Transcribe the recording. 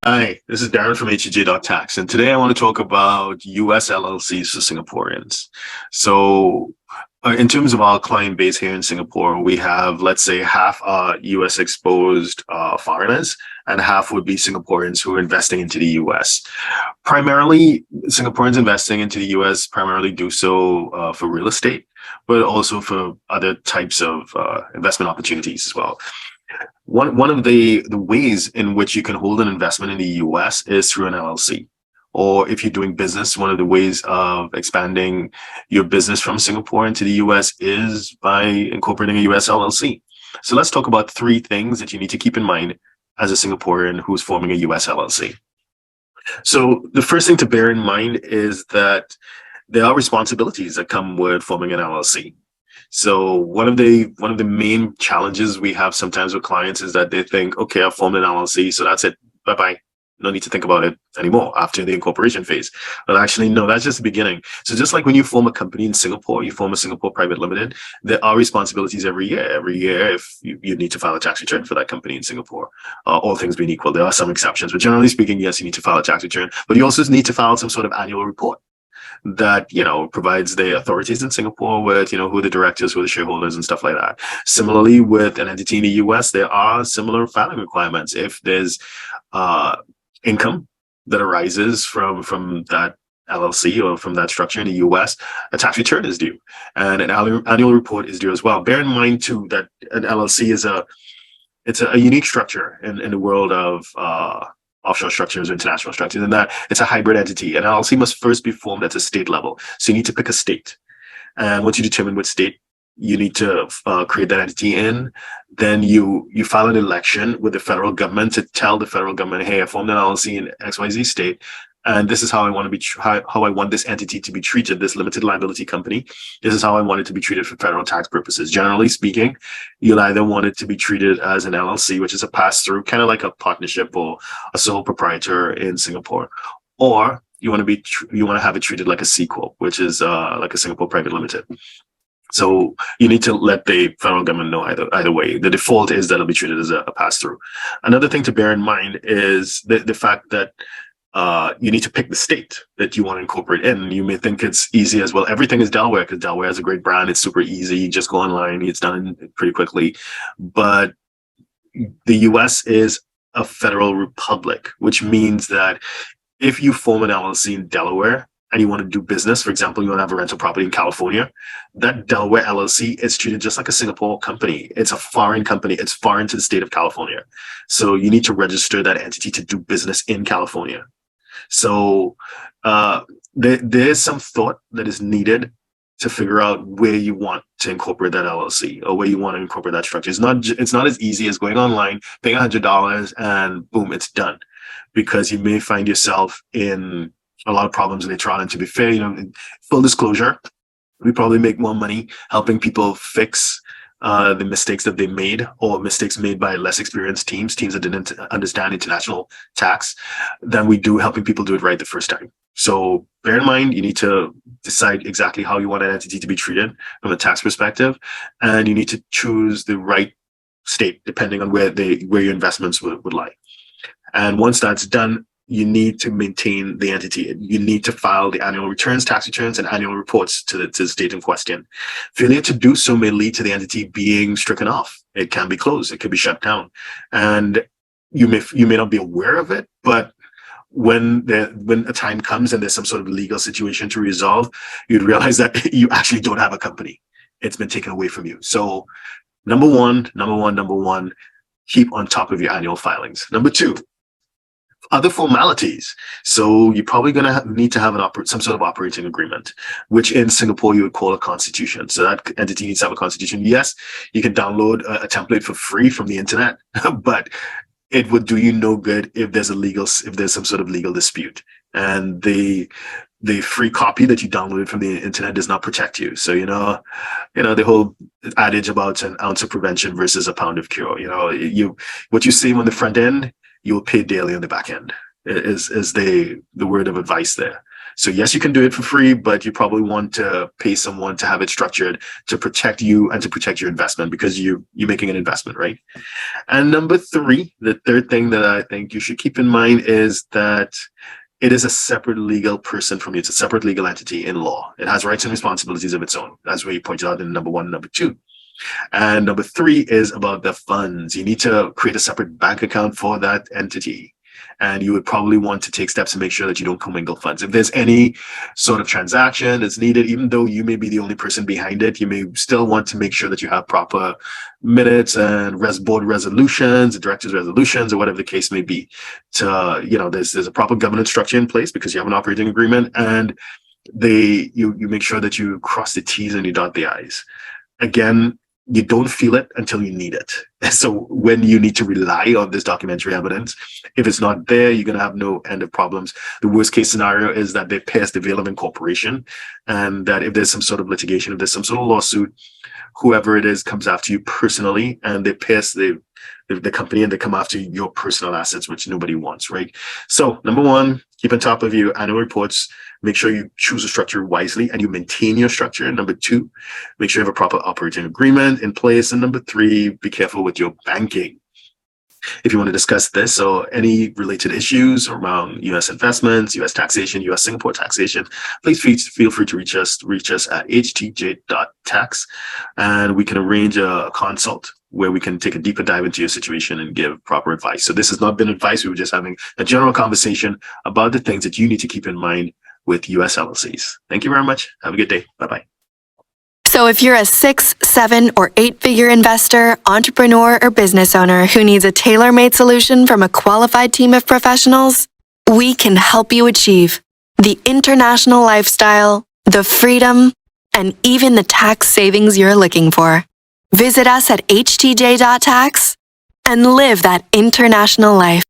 Hi, this is Darren from HEJ.tax, and today I want to talk about US LLCs for Singaporeans. So, in terms of our client base here in Singapore, we have, let's say, half are US exposed foreigners, and half would be Singaporeans who are investing into the US. Primarily, Singaporeans investing into the US primarily do so for real estate, but also for other types of investment opportunities as well. One of the ways in which you can hold an investment in the US is through an LLC. Or if you're doing business, one of the ways of expanding your business from Singapore into the US is by incorporating a US LLC. So let's talk about three things that you need to keep in mind as a Singaporean who's forming a US LLC. So the first thing to bear in mind is that there are responsibilities that come with forming an LLC. So one of the main challenges we have sometimes with clients is that they think, okay, I've formed an LLC, so that's it. Bye bye. No need to think about it anymore after the incorporation phase. But actually, no, that's just the beginning. So just like when you form a company in Singapore, you form a Singapore Private Limited, there are responsibilities every year. Every year, if you need to file a tax return for that company in Singapore, all things being equal, there are some exceptions. But generally speaking, yes, you need to file a tax return, but you also need to file some sort of annual report that provides the authorities in Singapore with who are the directors, who are the shareholders, and stuff like that. Similarly, with an entity in the US, there are similar filing requirements. If there's income that arises from that LLC or from that structure in the US, a tax return is due, and an annual report is due as well. Bear in mind too that an LLC is a unique structure in the world of offshore structures or international structures, in that it's a hybrid entity. An LLC must first be formed at a state level. So you need to pick a state. And once you determine what state you need to create that entity in, then you file an election with the federal government to tell the federal government, hey, I formed an LLC in XYZ state, and this is how I want to be how I want this entity to be treated, this limited liability company. This is how I want it to be treated for federal tax purposes. Generally speaking, you'll either want it to be treated as an LLC, which is a pass-through, kind of like a partnership or a sole proprietor in Singapore, or you want to have it treated like a C corp, which is like a Singapore Private Limited. So you need to let the federal government know either way. The default is that it'll be treated as a pass-through. Another thing to bear in mind is the fact that you need to pick the state that you want to incorporate in. You may think it's easy as well. Everything is Delaware because Delaware has a great brand. It's super easy. You just go online. It's done pretty quickly. But the US is a federal republic, which means that if you form an LLC in Delaware and you want to do business, for example, you want to have a rental property in California, that Delaware LLC is treated just like a Singapore company. It's a foreign company. It's foreign to the state of California. So you need to register that entity to do business in California. So there's some thought that is needed to figure out where you want to incorporate that LLC or where you want to incorporate that structure. It's not as easy as going online, paying $100, and boom, it's done. Because you may find yourself in a lot of problems later on. And to be fair, full disclosure, we probably make more money helping people fix the mistakes that they made, or mistakes made by less experienced teams that didn't understand international tax, than we do helping people do it right the first time. So bear in mind, you need to decide exactly how you want an entity to be treated from a tax perspective, and you need to choose the right state depending on where your investments would lie. And once that's done, you need to maintain the entity. You need to file the annual returns, tax returns, and annual reports to the state in question. Failure to do so may lead to the entity being stricken off. It can be closed. It can be shut down. And you may not be aware of it, but when a time comes and there's some sort of legal situation to resolve, you'd realize that you actually don't have a company. It's been taken away from you. So number one, keep on top of your annual filings. Number two, other formalities. So you're probably going to need to have some sort of operating agreement, which in Singapore you would call a constitution. So that entity needs to have a constitution. Yes, you can download a template for free from the internet, but it would do you no good if there's some sort of legal dispute, and the free copy that you downloaded from the internet does not protect you. So the whole adage about an ounce of prevention versus a pound of cure. What you save on the front end, you'll pay daily on the back end, is the word of advice there. So yes, you can do it for free, but you probably want to pay someone to have it structured to protect you and to protect your investment, because you're making an investment, right? And number three, the third thing that I think you should keep in mind is that it is a separate legal person from you. It's a separate legal entity in law. It has rights and responsibilities of its own. That's what you pointed out in number one and number two. And number three is about the funds. You need to create a separate bank account for that entity. And you would probably want to take steps to make sure that you don't commingle funds. If there's any sort of transaction that's needed, even though you may be the only person behind it, you may still want to make sure that you have proper minutes and board resolutions, directors resolutions, or whatever the case may be. There's a proper governance structure in place because you have an operating agreement, and you make sure that you cross the T's and you dot the I's. Again, you don't feel it until you need it. So when you need to rely on this documentary evidence, if it's not there, you're going to have no end of problems. The worst case scenario is that they pass the veil of incorporation, and that if there's some sort of litigation, if there's some sort of lawsuit, whoever it is comes after you personally, and they pass the company and they come after your personal assets, which nobody wants, right? So number one, keep on top of your annual reports. Make sure you choose a structure wisely and you maintain your structure. Number two, make sure you have a proper operating agreement in place. And number three, be careful with your banking. If you want to discuss this or any related issues around US investments, US taxation, US Singapore taxation, please feel free to reach us at htj.tax, and we can arrange a consult where we can take a deeper dive into your situation and give proper advice. So this has not been advice. We were just having a general conversation about the things that you need to keep in mind with US LLCs. Thank you very much. Have a good day. Bye-bye. So if you're a 6, 7, or 8-figure investor, entrepreneur, or business owner who needs a tailor-made solution from a qualified team of professionals, we can help you achieve the international lifestyle, the freedom, and even the tax savings you're looking for. Visit us at htj.tax and live that international life.